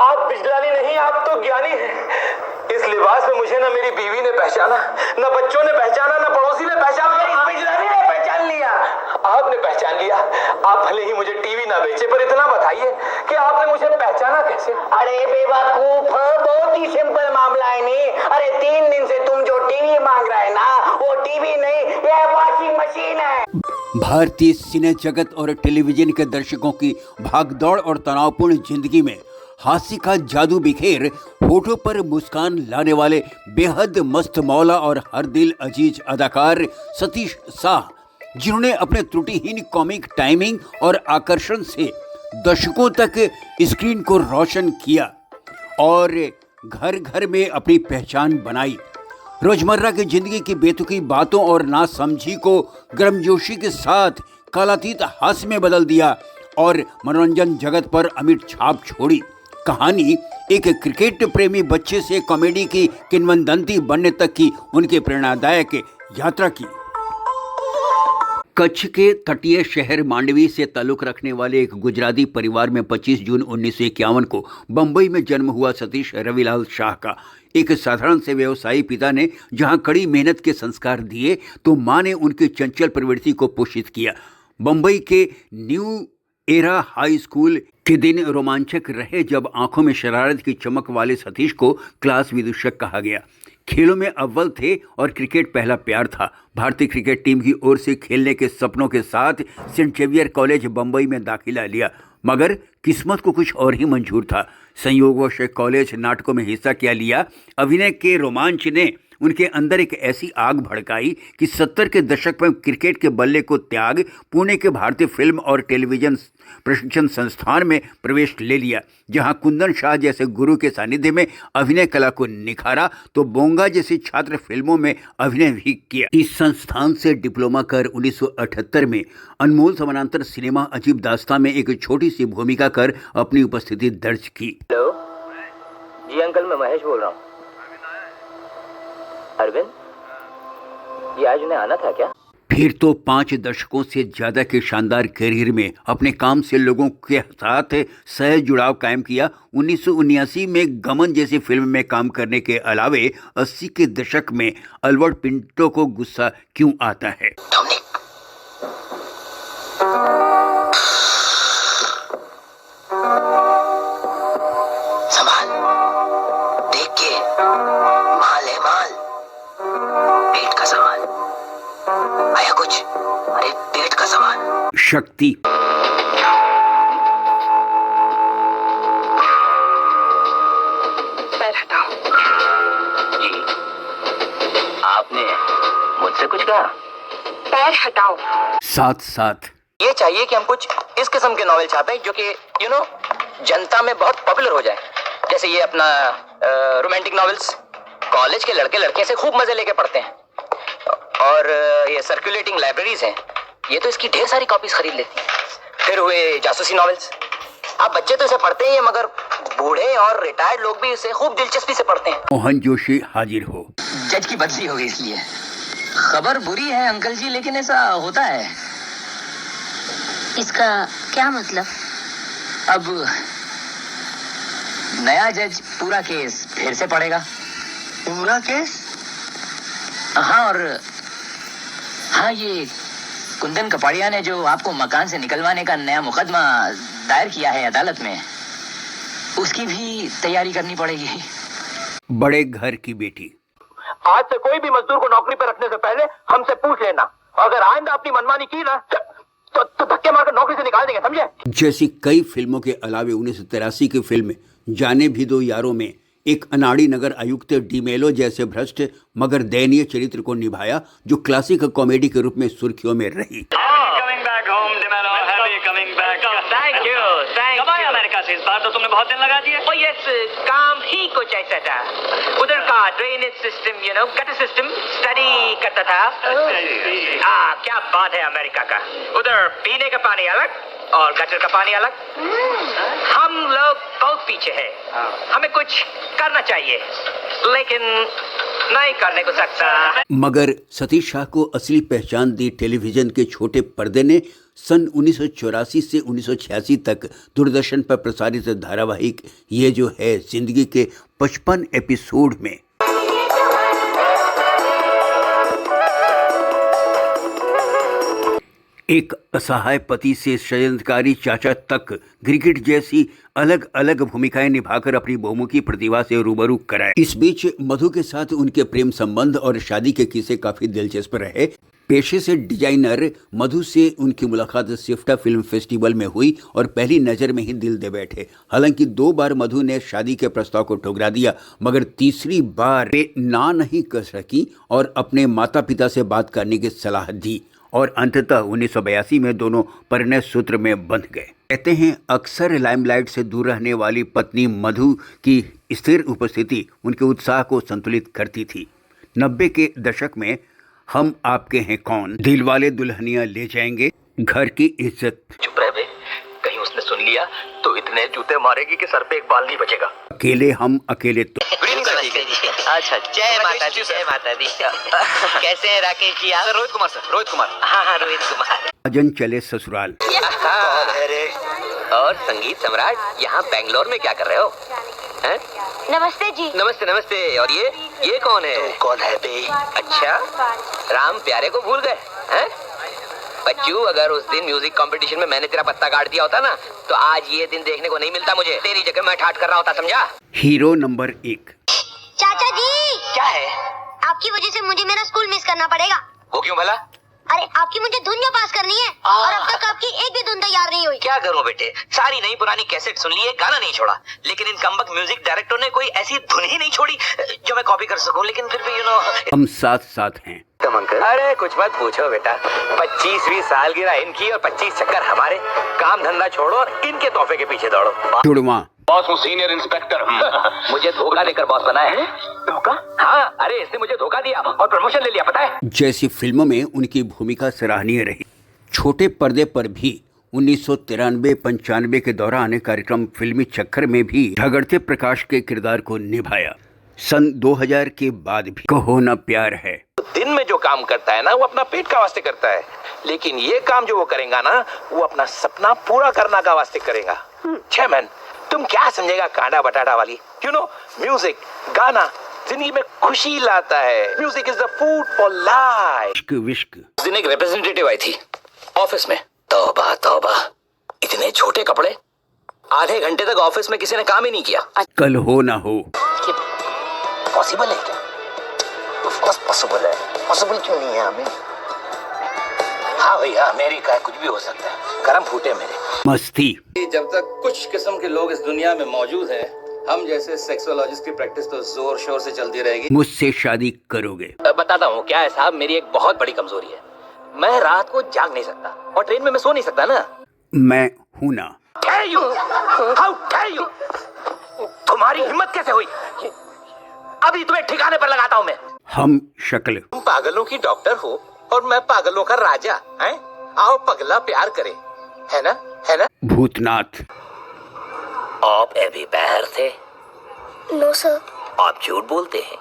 आप बिजलानी नहीं, आप तो ज्ञानी हैं। इस लिबास में मुझे ना मेरी बीवी ने पहचाना, ना बच्चों ने पहचाना, ना पड़ोसी ने पहचाना, बिजलानी ने पहचान लिया। आपने पहचान लिया। आप भले ही मुझे टीवी ना बेचे, पर इतना बताइए कि आपने मुझे पहचाना कैसे? अरे बेवकूफ, बहुत ही सिंपल मामला है। नहीं, अरे 3 दिन से तुम जो टीवी मांग रहे हैं ना, वो टीवी नहीं, ये वॉशिंग मशीन है। भारतीय सिने जगत और टेलीविजन के दर्शकों की भागदौड़ और तनावपूर्ण जिंदगी में हास्य का जादू बिखेर होठों पर मुस्कान लाने वाले बेहद मस्त मौला और हर दिल अजीज अदाकार सतीश शाह, जिन्होंने अपने त्रुटिहीन कॉमिक टाइमिंग और आकर्षण से दर्शकों तक स्क्रीन को रोशन किया और घर घर में अपनी पहचान बनाई। रोजमर्रा की जिंदगी की बेतुकी बातों और नासमझी को गर्मजोशी के साथ कालातीत हास्य में बदल दिया और मनोरंजन जगत पर अमिट छाप छोड़ी। कहानी एक क्रिकेट प्रेमी बच्चे से कॉमेडी की किंवदंती बनने तक की उनके प्रेरणादायक यात्रा की। कच्छ के तटीय शहर मांडवी से ताल्लुक रखने वाले एक गुजराती परिवार में 25 जून 1951 को बंबई में जन्म हुआ सतीश रविलाल शाह का एक साधारण से व्यवसायी पिता ने जहां कड़ी मेहनत के संस्कार दिए, तो मां ने उनकी चंचल प्रवृत्ति को पोषित किया। बंबई के न्यू एरा हाई स्कूल के दिन रोमांचक रहे जब आंखों में शरारत की चमक वाले सतीश को क्लास विदूषक कहा गया। खेलों में अव्वल थे और क्रिकेट पहला प्यार था। भारतीय क्रिकेट टीम की ओर से खेलने के सपनों के साथ सेंट जेवियर कॉलेज बंबई में दाखिला लिया, मगर किस्मत को कुछ और ही मंजूर था। संयोगवश कॉलेज नाटकों में हिस्सा क्या लिया। अभिनय के रोमांच ने उनके अंदर एक ऐसी आग भड़काई कि 70 के दशक में क्रिकेट के बल्ले को त्याग पुणे के भारतीय फिल्म और टेलीविजन प्रशिक्षण संस्थान में प्रवेश ले लिया, जहां कुंदन शाह जैसे गुरु के सानिध्य में अभिनय कला को निखारा, तो बोंगा जैसी छात्र फिल्मों में अभिनय भी किया। इस संस्थान से डिप्लोमा कर 1978 में अनमोल समानांतर सिनेमा अजीब दास्तां में एक छोटी सी भूमिका कर अपनी उपस्थिति दर्ज की। हेलो जी अंकल, मैं महेश बोल रहा हूँ। अरविंद, ये आज उन्हें आना था क्या? फिर तो 5 दशकों से ज्यादा के शानदार करियर में अपने काम से लोगों के साथ सहज जुड़ाव कायम किया। 1979 में गमन जैसी फिल्म में काम करने के अलावे 80 के दशक में अल्बर्ट पिंटो को गुस्सा क्यों आता है। संभाल, देख के, माल है माल, पेट का सवाल आया कुछ, अरे पेट का सवाल। शक्ति, पैर हटाओ। जी, आपने मुझसे कुछ कहा? पैर हटाओ। साथ साथ ये चाहिए कि हम कुछ इस किस्म के नॉवेल छापें जो कि जनता में बहुत पॉपुलर हो जाए। जैसे ये अपना रोमांटिक नॉवेल्स कॉलेज के लड़के लड़के से खूब मजे लेके पढ़ते हैं, और ये सर्कुलेटिंग लाइब्रेरीज हैं, ये तो इसकी ढेर सारी कॉपीज खरीद लेती हैं। फिर हुए जासूसी नॉवेल्स, आप बच्चे तो इसे पढ़ते ही हैं, मगर बूढ़े और रिटायर्ड लोग भी इसे खूब दिलचस्पी से पढ़ते हैं। मोहन जोशी हाजिर हो। जज की बदली हो गई इसलिए। खबर बुरी है अंकल जी, लेकिन ऐसा होता है। इसका क्या मतलब? अब नया जज पूरा केस फिर से पढ़ेगा। पूरा केस? हाँ, और हाँ, ये कुंदन कपाड़िया ने जो आपको मकान से निकलवाने का नया मुकदमा दायर किया है अदालत में, उसकी भी तैयारी करनी पड़ेगी। बड़े घर की बेटी, आज से कोई भी मजदूर को नौकरी पर रखने से पहले हमसे पूछ लेना, अगर आइंदा अपनी मनमानी की ना तो धक्के मारकर नौकरी से निकाल देंगे, समझे? जैसी कई फिल्मों के अलावे 1983 की फिल्म जाने भी दो यारों में एक अनाड़ी नगर आयुक्त डीमेलो जैसे भ्रष्ट मगर दयनीय चरित्र को निभाया, जो क्लासिक कॉमेडी के रूप में सुर्खियों में रही। अमेरिका से इस बार तो तुमने बहुत दिन लगा दिए। Oh yes, काम ही कुछ ऐसा था। उधर का drainage system, gutter system study करता था। क्या बात है अमेरिका का। उधर पीने का पानी अलग और गटर का पानी अलग। हम लोग बहुत पीछे हैं। हमें कुछ करना चाहिए, लेकिन नहीं करने को सकता। मगर सतीश शाह को असली पहचान दी टेलीविजन के छोटे पर्दे ने। सन 1984 से 1986 तक दूरदर्शन पर प्रसारित धारावाहिक ये जो है जिंदगी के 55 एपिसोड में एक असहाय पति से षड्यंत्रकारी चाचा तक क्रिकेट जैसी अलग अलग भूमिकाएं निभाकर अपनी बहुमुखी प्रतिभा से रूबरू कराए। इस बीच मधु के साथ उनके प्रेम संबंध और शादी के किस्से काफी दिलचस्प रहे। पेशे से डिजाइनर मधु से उनकी मुलाकात सिफ्टा फिल्म फेस्टिवल में हुई और पहली नज़र में ही दिल दे बैठे। हालांकि 2 बार मधु ने शादी के प्रस्ताव को ठुकरा दिया, मगर तीसरी बार वे ना नहीं कर सकी और अपने माता पिता से बात करने की सलाह दी और अंततः 1982 में दोनों परिणय सूत्र में बंध गए। कहते हैं अक्सर लाइमलाइट से दूर रहने वाली पत्नी मधु की स्थिर उपस्थिति उनके उत्साह को संतुलित करती थी। 90 के दशक में हम आपके हैं कौन, दिलवाले दुल्हनिया ले जाएंगे, घर की इज्जत। चुप रह बे, कहीं उसने सुन लिया तो इतने जूते मारेगी कि सर पे एक बाल नहीं बचेगा। अकेले हम अकेले तो। अच्छा, जय माता दी, जय माता दी। कैसे हैं राकेश जी आप? रोहित कुमार सर, रोहित कुमार। हाँ, रोहित कुमार। अजन चले ससुराल। और संगीत सम्राट यहाँ बेंगलोर में क्या कर रहे हो? हैं? नमस्ते जी। नमस्ते नमस्ते। और ये कौन है? तो कौन है बे? अच्छा, राम प्यारे को भूल गए हैं? बच्चू, अगर उस दिन म्यूजिक कंपटीशन में मैंने तेरा पत्ता काट दिया होता ना, तो आज ये दिन देखने को नहीं मिलता मुझे। तेरी जगह मैं ठाठ कर रहा होता, समझा? Hero number 1। चाचा जी, क्या है? आपकी वजह से मुझे मेरा स्कूल मिस करना पड़ेगा। वो क्यों भला? अरे आपकी मुझे धुन में पास करनी है और अब तक आपकी एक भी धुन तैयार नहीं हुई। क्या करूं बेटे, सारी नई पुरानी कैसेट सुन ली है, गाना नहीं छोड़ा। लेकिन इन कमबख्त म्यूजिक डायरेक्टर ने कोई ऐसी धुन ही नहीं छोड़ी जो मैं कॉपी कर सकूं। लेकिन फिर भी हम साथ साथ हैं। अरे कुछ मत पूछो बेटा, 25वीं सालगिरह इनकी और 25 चक्कर हमारे। काम धंधा छोड़ो और इनके तोहफे के पीछे दौड़ो। जुड़वा बॉस हूँ, सीनियर इंस्पेक्टर। मुझे धोखा देकर बॉस बनाया है। धोखा? हाँ, अरे इसने मुझे धोखा दिया और प्रमोशन ले लिया, पता है? जैसी फिल्मों में उनकी भूमिका सराहनीय रही। छोटे पर्दे पर भी 1993-95 के दौरान कार्यक्रम फिल्मी चक्कर में भी झगड़ते प्रकाश के किरदार को निभाया। सन 2000 के बाद भी कहो ना प्यार है। दिन में जो काम करता है ना, वो अपना पेट का वास्ते करता है, लेकिन ये काम जो वो करेगा ना, वो अपना सपना पूरा करना का वास्ते करेगा। चेयरमैन, तुम क्या समझेगा कांडा बटाटा वाली? यू नो, म्यूजिक, गाना जिंदगी में खुशी लाता है। Music is the food for life. इश्क विश्क। उस दिन एक रिप्रेजेंटेटिव आई थी ऑफिस में। तौबा तौबा, इतने छोटे कपड़े। आधे घंटे तक ऑफिस में किसी ने काम ही नहीं किया। कल हो ना हो। पॉसिबल है क्या? ऑफ कोर्स पॉसिबल है। पॉसिबल क्यों नहीं है हमें? हाँ भैया, अमेरिका है, कुछ भी हो सकता है। गरम फूटे मेरे। मस्ती। जब तक कुछ किस्म के लोग इस दुनिया में मौजूद हैं, हम जैसे सेक्सोलॉजिस्ट की प्रैक्टिस तो जोर शोर से चलती रहेगी। मुझसे शादी करोगे? बताता हूँ क्या है साहब, मेरी एक बहुत बड़ी कमजोरी है। मैं रात को जाग नहीं सकता और ट्रेन में मैं सो नहीं सकता ना। मैं हूं ना। How dare you? तुम्हारी हिम्मत कैसे हुई? अभी तुम्हें ठिकाने पर लगाता हूँ मैं। हम शक्ल। तुम पागलों की डॉक्टर हो और मैं पागलों का राजा। हैं? आओ पगला प्यार करे, है ना? है ना? भूतनाथ। आप अभी बाहर थे? No sir. आप झूठ बोलते हैं।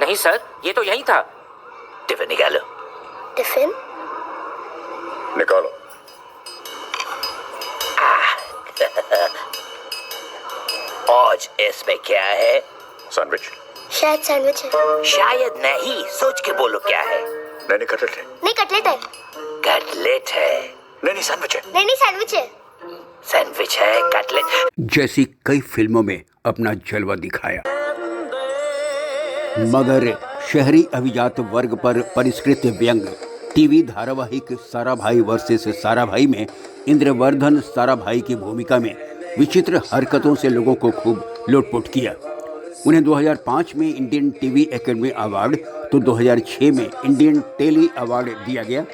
नहीं सर, ये तो यही था। टिफिन निकालो। टिफिन? निकालो। आज इसमें क्या है? सैंडविच। शायद सैंडविच है। शायद नहीं, सोच के बोलो क्या है। नहीं कटलेट है। नहीं कटलेट है। कटलेट है। नहीं सैंडविच है। नहीं सैंडविच है। सैंडविच है, कटलेट। जैसी कई फिल्मों में अपना जलवा दिखाया, मगर शहरी अभिजात वर्ग पर परिष्कृत व्यंग टीवी धारावाहिक साराभाई वर्सेस साराभाई में इंद्रवर्धन साराभाई की भूमिका में विचित्र हरकतों से लोगों को खूब लुटपुट किया। उन्हें 2005 में इंडियन टीवी एकेडमी अवार्ड तो 2006 में इंडियन टेली अवार्ड दिया गया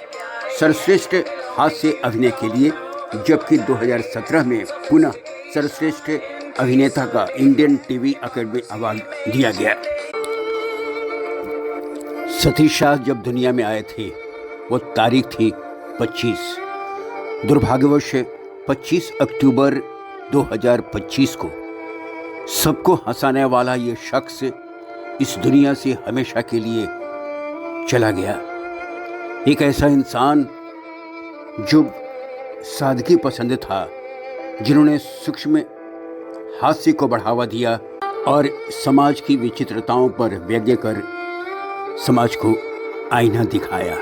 सर्वश्रेष्ठ हास्य अभिनय के लिए, जबकि 2017 में पुनः सर्वश्रेष्ठ अभिनेता का इंडियन टीवी एकेडमी अवार्ड दिया गया। सतीश शाह जब दुनिया में आए थे वो तारीख थी 25। दुर्भाग्यवश 25 अक्टूबर 2025 को सबको हंसाने वाला ये शख्स इस दुनिया से हमेशा के लिए चला गया। एक ऐसा इंसान जो सादगी पसंद था, जिन्होंने सूक्ष्म हास्य को बढ़ावा दिया और समाज की विचित्रताओं पर व्यंग्य कर समाज को आईना दिखाया।